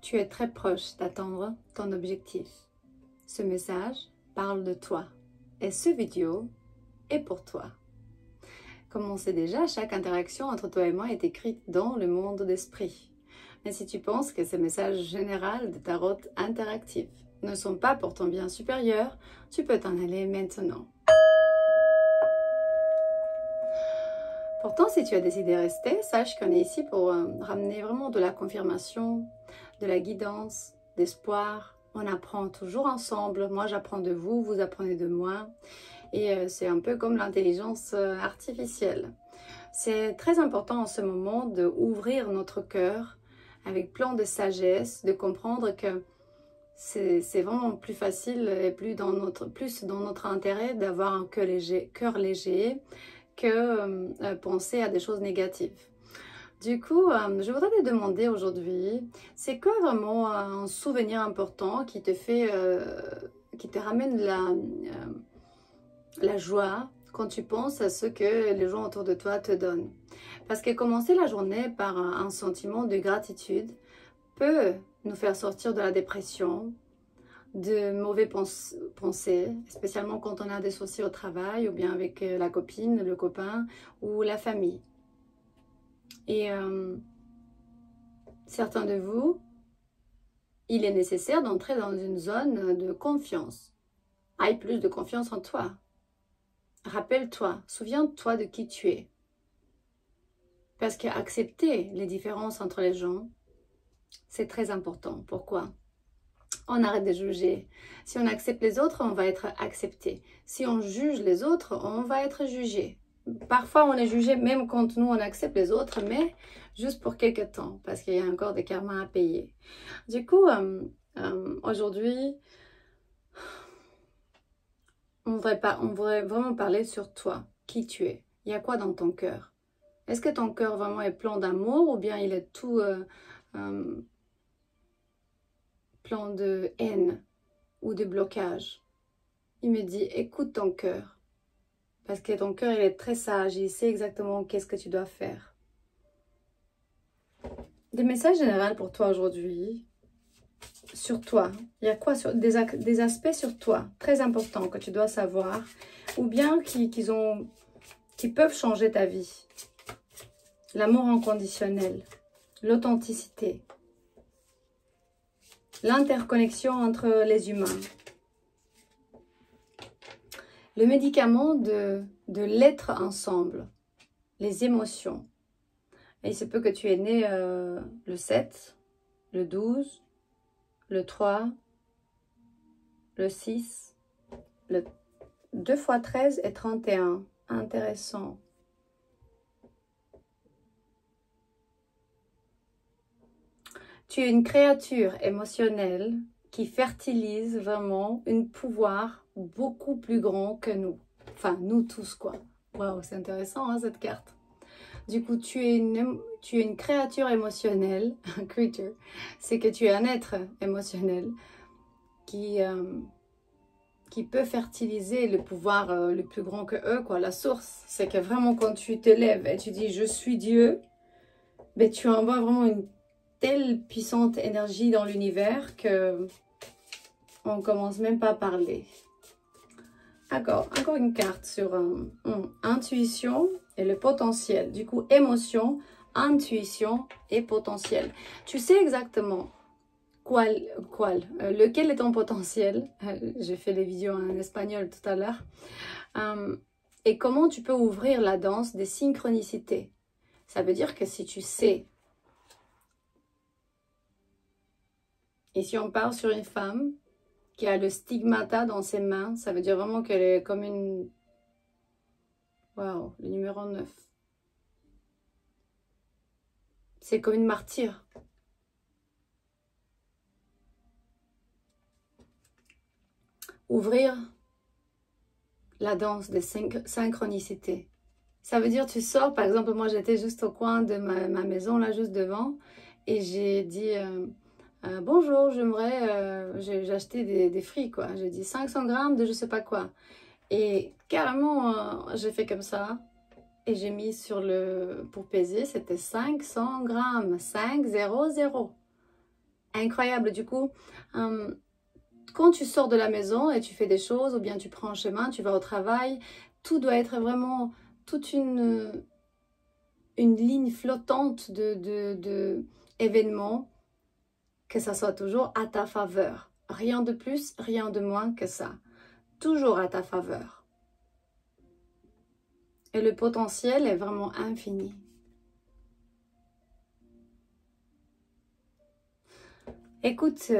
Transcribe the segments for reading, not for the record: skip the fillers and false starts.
Tu es très proche d'atteindre ton objectif. Ce message parle de toi et ce vidéo est pour toi. Comme on sait déjà, chaque interaction entre toi et moi est écrite dans le monde d'esprit. Mais si tu penses que ces messages généraux de tarot interactifs ne sont pas pour ton bien supérieur, tu peux t'en aller maintenant. Pourtant, si tu as décidé de rester, sache qu'on est ici pour ramener vraiment de la confirmation, de la guidance, d'espoir. On apprend toujours ensemble. Moi, j'apprends de vous, vous apprenez de moi. Et c'est un peu comme l'intelligence artificielle. C'est très important en ce moment d'ouvrir notre cœur avec plein de sagesse, de comprendre que c'est vraiment plus facile et plus dans notre intérêt d'avoir un cœur léger que penser à des choses négatives. Du coup, je voudrais te demander aujourd'hui, c'est quoi vraiment un souvenir important qui te fait, qui te ramène la joie quand tu penses à ce que les gens autour de toi te donnent. Parce que commencer la journée par un sentiment de gratitude peut nous faire sortir de la dépression, de mauvaises pensées, spécialement quand on a des soucis au travail ou bien avec la copine, le copain ou la famille. Et certains de vous, il est nécessaire d'entrer dans une zone de confiance. Aie plus de confiance en toi. Rappelle-toi, souviens-toi de qui tu es. Parce qu'accepter les différences entre les gens, c'est très important. Pourquoi? On arrête de juger. Si on accepte les autres, on va être accepté. Si on juge les autres, on va être jugé. Parfois, on est jugé même quand nous, on accepte les autres, mais juste pour quelques temps, parce qu'il y a encore des karmas à payer. Du coup, aujourd'hui, on voudrait vraiment parler sur toi, qui tu es. Il y a quoi dans ton cœur? Est-ce que ton cœur vraiment est plein d'amour ou bien il est tout plein de haine ou de blocage? Il me dit, écoute ton cœur. Parce que ton cœur, il est très sage. Il sait exactement qu'est-ce que tu dois faire. Des messages généraux pour toi aujourd'hui. Sur toi. Il y a quoi sur des aspects sur toi très importants que tu dois savoir. Ou bien qui peuvent changer ta vie. L'amour inconditionnel. L'authenticité. L'interconnexion entre les humains. Le médicament de l'être ensemble. Les émotions. Et il se peut que tu es né le 7, le 12, le 3, le 6, le 2 x 13 et 31. Intéressant. Tu es une créature émotionnelle qui fertilise vraiment un pouvoir beaucoup plus grand que nous. Enfin, nous tous, quoi. Waouh, c'est intéressant, hein, cette carte. Du coup, tu es une créature émotionnelle, un creature. C'est que tu es un être émotionnel qui peut fertiliser le pouvoir le plus grand que eux, quoi. La source, c'est que vraiment quand tu te lèves et tu dis « je suis Dieu », ben, tu envoies vraiment une telle puissante énergie dans l'univers que on commence même pas à parler. Encore une carte sur intuition et le potentiel. Du coup, émotion, intuition et potentiel. Tu sais exactement lequel est ton potentiel. J'ai fait les vidéos en espagnol tout à l'heure. Et comment tu peux ouvrir la danse des synchronicités. Ça veut dire que si tu sais. Et si on parle sur une femme qui a le stigmata dans ses mains, ça veut dire vraiment qu'elle est comme une... Waouh, le numéro 9. C'est comme une martyre. Ouvrir la danse des synchronicités. Ça veut dire tu sors, par exemple, moi j'étais juste au coin de ma maison, là juste devant, et j'ai dit... bonjour, j'ai acheté des fruits, quoi. J'ai dit 500 grammes de je sais pas quoi. Et carrément, j'ai fait comme ça. Et j'ai mis sur pour peser, c'était 500 grammes. 500. incroyable. Du coup, quand tu sors de la maison et tu fais des choses, ou bien tu prends un chemin, tu vas au travail, tout doit être vraiment toute une ligne flottante de événements, que ça soit toujours à ta faveur. Rien de plus, rien de moins que ça. Toujours à ta faveur. Et le potentiel est vraiment infini. Écoute,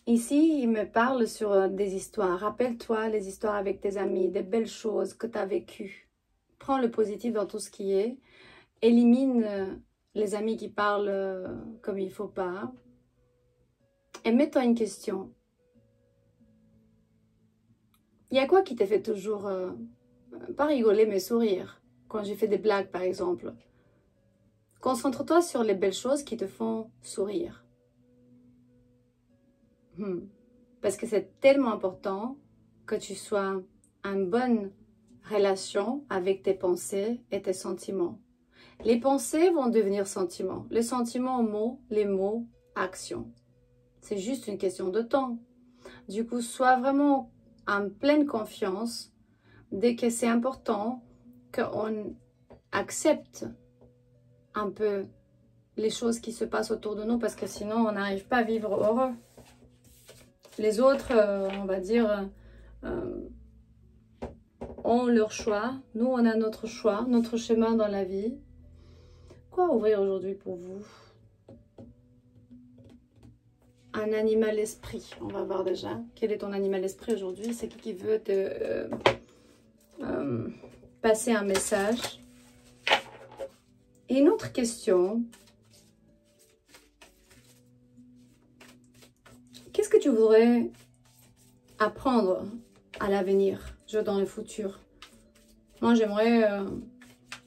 ici, il me parle sur des histoires. Rappelle-toi les histoires avec tes amis, des belles choses que tu as vécues. Prends le positif dans tout ce qui est. Élimine les amis qui parlent comme il ne faut pas. Et mets-toi une question. Il y a quoi qui t'a fait toujours, pas rigoler, mais sourire, quand j'ai fait des blagues, par exemple? Concentre-toi sur les belles choses qui te font sourire. Parce que c'est tellement important que tu sois en bonne relation avec tes pensées et tes sentiments. Les pensées vont devenir sentiments. Les sentiments, mots, les mots, actions. C'est juste une question de temps. Du coup, sois vraiment en pleine confiance dès que c'est important qu'on accepte un peu les choses qui se passent autour de nous, parce que sinon on n'arrive pas à vivre heureux. Les autres, on va dire, ont leur choix. Nous, on a notre choix, notre chemin dans la vie. Quoi ouvrir aujourd'hui pour vous? Un animal esprit. On va voir déjà. Quel est ton animal esprit aujourd'hui? C'est qui veut te passer un message? Et une autre question. Qu'est-ce que tu voudrais apprendre à l'avenir, dans le futur? Moi, j'aimerais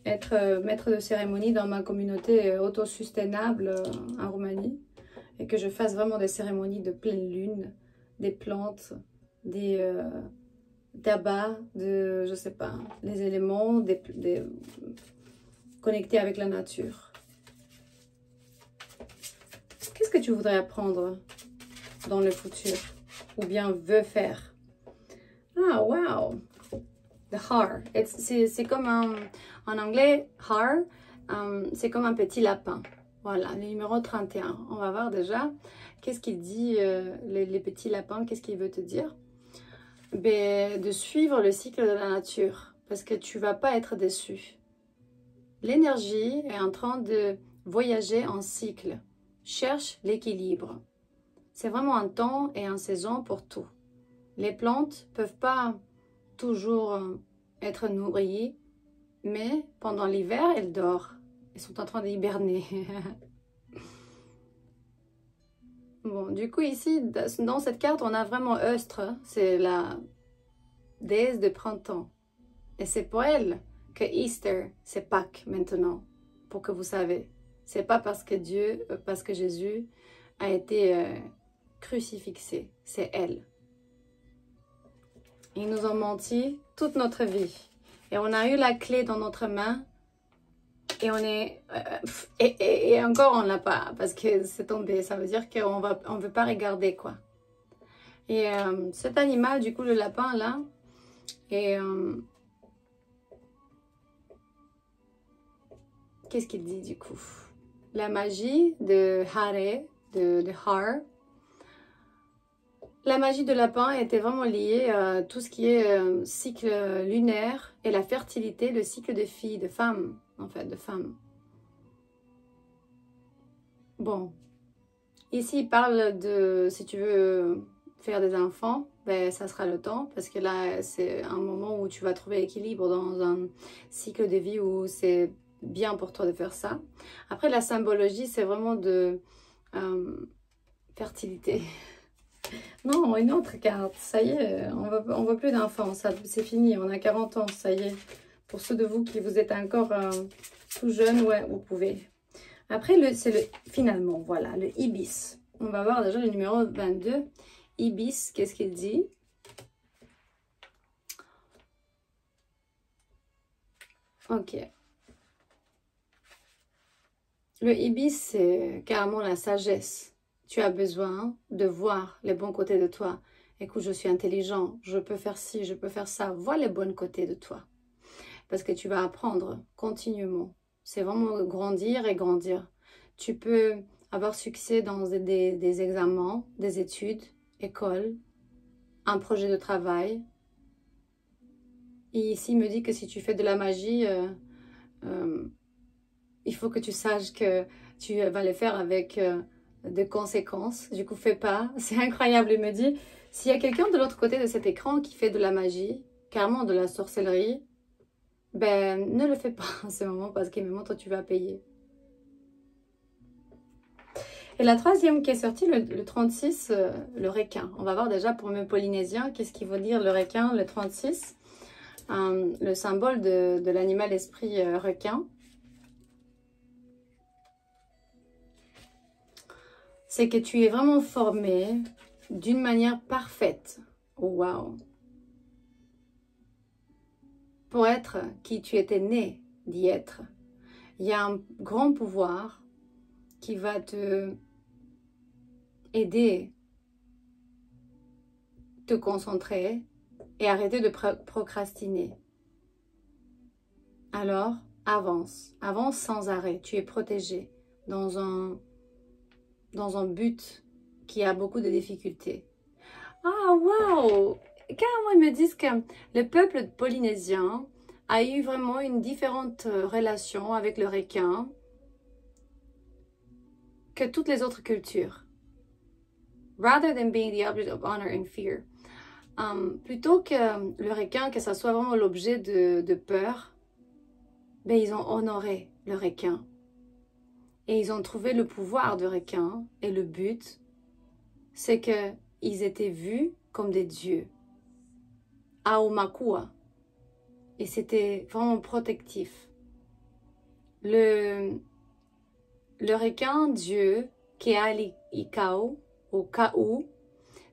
être maître de cérémonie dans ma communauté autosustainable en Roumanie, et que je fasse vraiment des cérémonies de pleine lune, des plantes, des tabacs, je sais pas, les éléments, connectés avec la nature. Qu'est-ce que tu voudrais apprendre dans le futur, ou bien veux faire? Ah, wow! The heart. C'est comme en anglais, heart, c'est comme un petit lapin. Voilà, le numéro 31. On va voir déjà qu'est-ce qu'il dit, les petits lapins, qu'est-ce qu'il veut te dire? Ben, de suivre le cycle de la nature, parce que tu vas pas être déçu. L'énergie est en train de voyager en cycle. Cherche l'équilibre. C'est vraiment un temps et une saison pour tout. Les plantes peuvent pas toujours être nourries, mais pendant l'hiver, elles dorment. Elles sont en train d'hiberner. Bon, du coup, ici, dans cette carte, on a vraiment Eustre. C'est la déesse de printemps. Et c'est pour elle que Easter, c'est Pâques maintenant, pour que vous savez. C'est pas parce que Jésus a été crucifixé. C'est elle. Ils nous ont menti toute notre vie. Et on a eu la clé dans notre main. Et on est... et encore, on l'a pas. Parce que c'est tombé. Ça veut dire qu'on ne veut pas regarder, quoi. Et cet animal, du coup, le lapin, là, et... qu'est-ce qu'il dit, du coup? La magie de Hare, de Har. La magie de lapin était vraiment liée à tout ce qui est cycle lunaire et la fertilité, le cycle de filles, de femmes, en fait, de femmes. Bon, ici il parle de, si tu veux faire des enfants, ben ça sera le temps, parce que là c'est un moment où tu vas trouver l'équilibre dans un cycle de vie où c'est bien pour toi de faire ça. Après la symbologie, c'est vraiment de fertilité. Non, une autre carte, ça y est, on veut plus d'enfants, c'est fini, on a 40 ans, ça y est. Pour ceux de vous qui vous êtes encore tout jeune, ouais, vous pouvez. Après, c'est finalement, voilà, le Ibis. On va voir déjà le numéro 22. Ibis, qu'est-ce qu'il dit? Ok. Le Ibis, c'est carrément la sagesse. tu as besoin de voir les bons côtés de toi. Écoute, je suis intelligent, je peux faire ci, je peux faire ça. Vois les bons côtés de toi. Parce que tu vas apprendre continuellement. C'est vraiment grandir et grandir. Tu peux avoir succès dans des examens, des études, école, un projet de travail. Et ici, il me dit que si tu fais de la magie, il faut que tu saches que tu vas le faire avec des conséquences. Du coup, fais pas. C'est incroyable. Il me dit, s'il y a quelqu'un de l'autre côté de cet écran qui fait de la magie, carrément de la sorcellerie, ben, ne le fais pas en ce moment parce qu'il me montre que tu vas payer. Et la troisième qui est sortie, le 36, le requin. On va voir déjà pour mes Polynésiens, qu'est-ce qu'il veut dire le requin, le 36. Le symbole de l'animal esprit requin. C'est que tu es vraiment formé d'une manière parfaite. Waouh! Pour être qui tu étais né d'y être. Il y a un grand pouvoir qui va te aider, te concentrer et arrêter de procrastiner. Alors, avance. Avance sans arrêt. Tu es protégé dans un but qui a beaucoup de difficultés. Ah, waouh! Carrément, ils me disent que le peuple polynésien a eu vraiment une différente relation avec le requin que toutes les autres cultures. Rather than being the object of honor and fear. Plutôt que le requin, que ça soit vraiment l'objet de peur, ben, ils ont honoré le requin. Et ils ont trouvé le pouvoir du requin. Et le but, c'est qu'ils étaient vus comme des dieux. Aumakua. Et c'était vraiment protectif. Le requin dieu, Kealikau, ou Kau,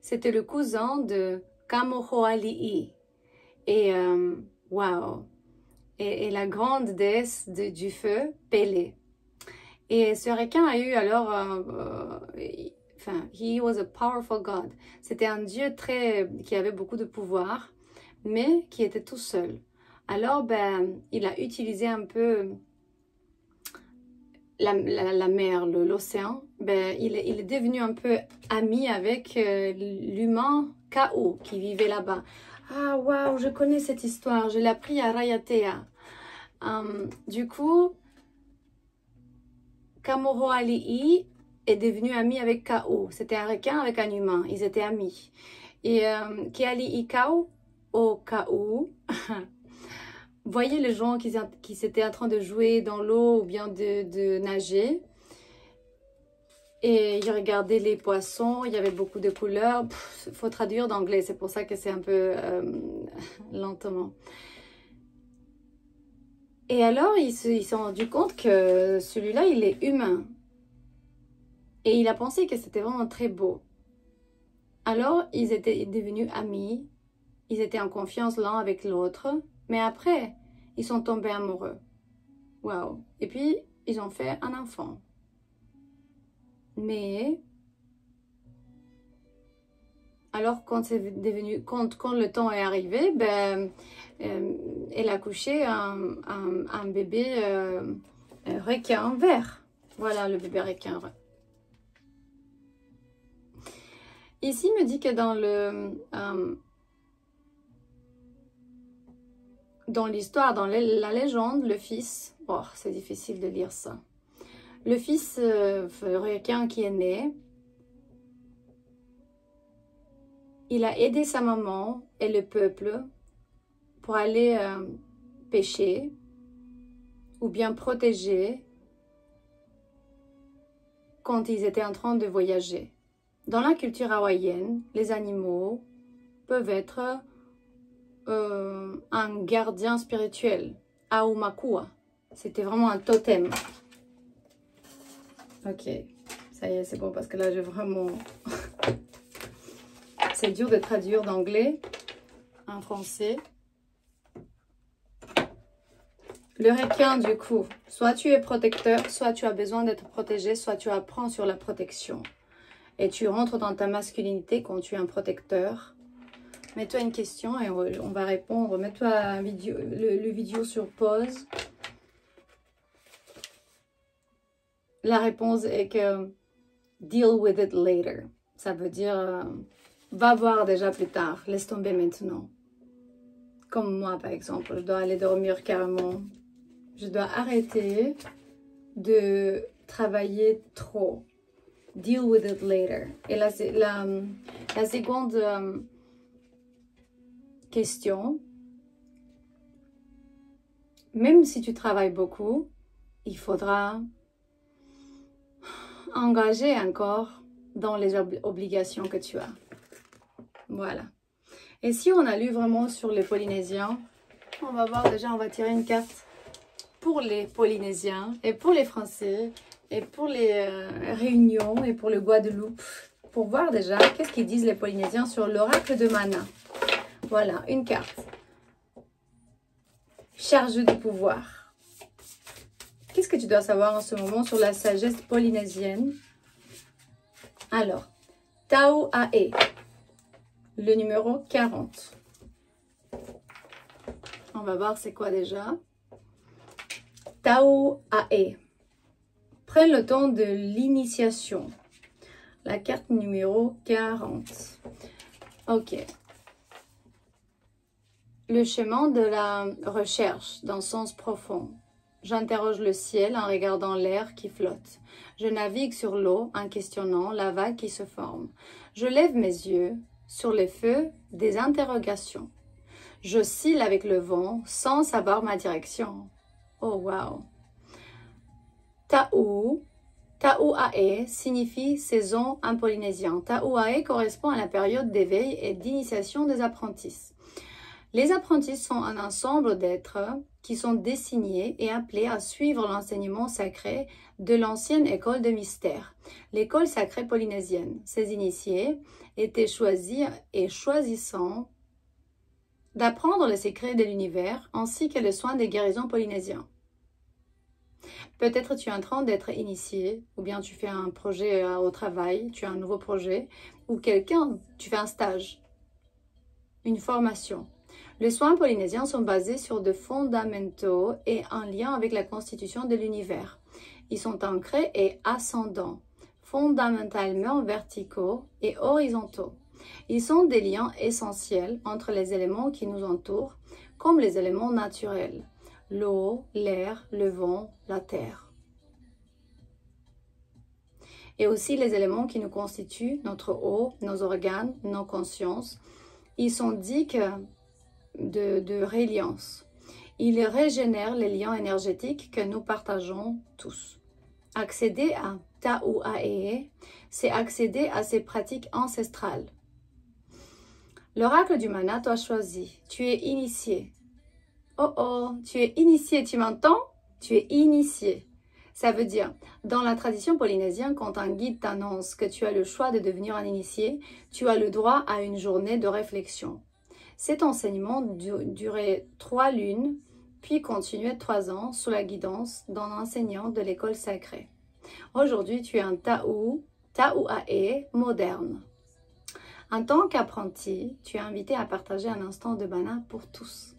c'était le cousin de Kamohoali'i. Et wow. Et la grande déesse du feu, Pélé. Et ce requin a eu alors, he was a powerful god. C'était un dieu qui avait beaucoup de pouvoir, mais qui était tout seul. Alors, ben, il a utilisé un peu la mer, l'océan. Ben, il est devenu un peu ami avec l'humain Kau qui vivait là-bas. Ah, waouh, je connais cette histoire. Je l'ai appris à Rayatea. Du coup, Kamohoali'i est devenu ami avec Kau. C'était un requin avec un humain. Ils étaient amis. Et Kealiikau, au Kau, voyez les gens qui s'étaient en train de jouer dans l'eau ou bien de nager. Et ils regardaient les poissons, il y avait beaucoup de couleurs. Il faut traduire d'anglais, c'est pour ça que c'est un peu lentement. Et alors, ils se sont rendus compte que celui-là, il est humain. Et il a pensé que c'était vraiment très beau. Alors, ils étaient devenus amis. Ils étaient en confiance l'un avec l'autre. Mais après, ils sont tombés amoureux. Waouh! Et puis, ils ont fait un enfant. Mais, alors quand le temps est arrivé, ben, elle a couché un bébé requin vert. Voilà le bébé requin. Ici, il me dit que dans l'histoire, dans la légende, le fils, oh, c'est difficile de lire ça. Le fils requin qui est né, il a aidé sa maman et le peuple pour aller pêcher ou bien protéger quand ils étaient en train de voyager. Dans la culture hawaïenne, les animaux peuvent être un gardien spirituel, Aumakua. C'était vraiment un totem. Ok, ça y est, c'est bon parce que là, j'ai vraiment... C'est dur de traduire d'anglais en français. Le requin, du coup, soit tu es protecteur, soit tu as besoin d'être protégé, soit tu apprends sur la protection. Et tu rentres dans ta masculinité quand tu es un protecteur. Mets-toi une question et on va répondre. Mets-toi le vidéo sur pause. La réponse est que deal with it later. Ça veut dire va voir déjà plus tard. Laisse tomber maintenant. Comme moi par exemple, je dois aller dormir carrément. Je dois arrêter de travailler trop. Deal with it later. Et la seconde question, même si tu travailles beaucoup, il faudra engager encore dans les obligations que tu as. Voilà. Et si on a lu vraiment sur les Polynésiens, on va voir déjà, on va tirer une carte pour les Polynésiens et pour les Français et pour les Réunions et pour le Guadeloupe, pour voir déjà qu'est-ce qu'ils disent les Polynésiens sur l'oracle de Mana. Voilà, une carte. Charge de pouvoir. Qu'est-ce que tu dois savoir en ce moment sur la sagesse polynésienne? Alors, Tao Ae, le numéro 40. On va voir c'est quoi déjà. Tao Ae. Prenne le temps de l'initiation. La carte numéro 40. Ok. Le chemin de la recherche dans le sens profond. J'interroge le ciel en regardant l'air qui flotte. Je navigue sur l'eau en questionnant la vague qui se forme. Je lève mes yeux sur les feux des interrogations. J'oscille avec le vent sans savoir ma direction. Oh wow! Ta'u, Ta'uae signifie saison en polynésien. Ta'uae correspond à la période d'éveil et d'initiation des apprentis. Les apprentis sont un ensemble d'êtres qui sont désignés et appelés à suivre l'enseignement sacré de l'ancienne école de mystère, l'école sacrée polynésienne. Ces initiés étaient choisis et choisissant d'apprendre les secrets de l'univers ainsi que les soins des guérisons polynésiens. Peut-être tu es en train d'être initié, ou bien tu fais un projet au travail, tu as un nouveau projet, ou tu fais un stage, une formation. Les soins polynésiens sont basés sur des fondamentaux et en lien avec la constitution de l'univers. Ils sont ancrés et ascendants, fondamentalement verticaux et horizontaux. Ils sont des liens essentiels entre les éléments qui nous entourent, comme les éléments naturels, l'eau, l'air, le vent, la terre. Et aussi les éléments qui nous constituent, notre eau, nos organes, nos consciences. Ils sont dits de reliance. Il régénère les liens énergétiques que nous partageons tous. Accéder à Ta'uae, c'est accéder à ces pratiques ancestrales. L'oracle du Mana t'a choisi. Tu es initié. Oh oh, tu es initié, tu m'entends? Tu es initié. Ça veut dire, dans la tradition polynésienne, quand un guide t'annonce que tu as le choix de devenir un initié, tu as le droit à une journée de réflexion. Cet enseignement durait 3 lunes, puis continuait 3 ans sous la guidance d'un enseignant de l'école sacrée. Aujourd'hui, tu es un Ta'uae moderne. En tant qu'apprenti, tu es invité à partager un instant de Mana pour tous.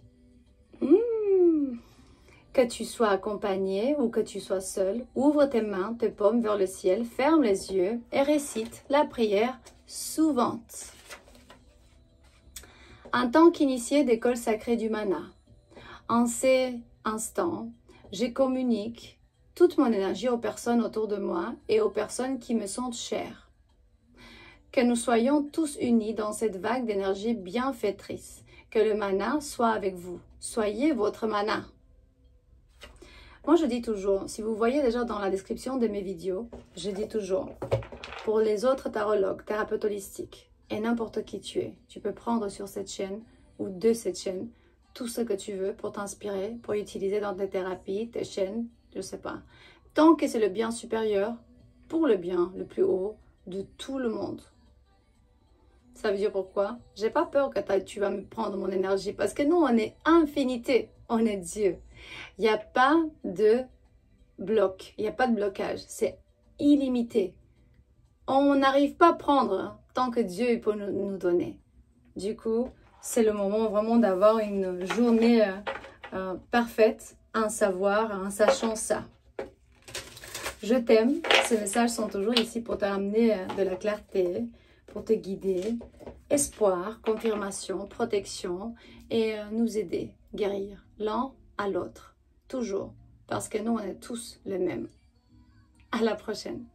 Que tu sois accompagné ou que tu sois seul, ouvre tes mains, tes paumes vers le ciel, ferme les yeux et récite la prière suivante. En tant qu'initié d'école sacrée du Mana, en ces instants, je communique toute mon énergie aux personnes autour de moi et aux personnes qui me sont chères. Que nous soyons tous unis dans cette vague d'énergie bienfaitrice. Que le Mana soit avec vous. Soyez votre Mana. Moi, je dis toujours, si vous voyez déjà dans la description de mes vidéos, je dis toujours, pour les autres tarologues, thérapeutes holistiques, et n'importe qui tu es, tu peux prendre sur cette chaîne ou de cette chaîne tout ce que tu veux pour t'inspirer, pour utiliser dans tes thérapies, tes chaînes, je sais pas. Tant que c'est le bien supérieur, pour le bien le plus haut de tout le monde. Ça veut dire pourquoi? J'ai pas peur que tu vas me prendre mon énergie, parce que nous, on est infinité, on est Dieu. Il n'y a pas de bloc, il n'y a pas de blocage, c'est illimité. on n'arrive pas à prendre tant que Dieu peut nous donner. Du coup, c'est le moment vraiment d'avoir une journée parfaite, en savoir, en sachant ça. Je t'aime. Ces messages sont toujours ici pour t'amener de la clarté, pour te guider, espoir, confirmation, protection et nous aider, guérir l'un à l'autre. Toujours. Parce que nous, on est tous les mêmes. À la prochaine.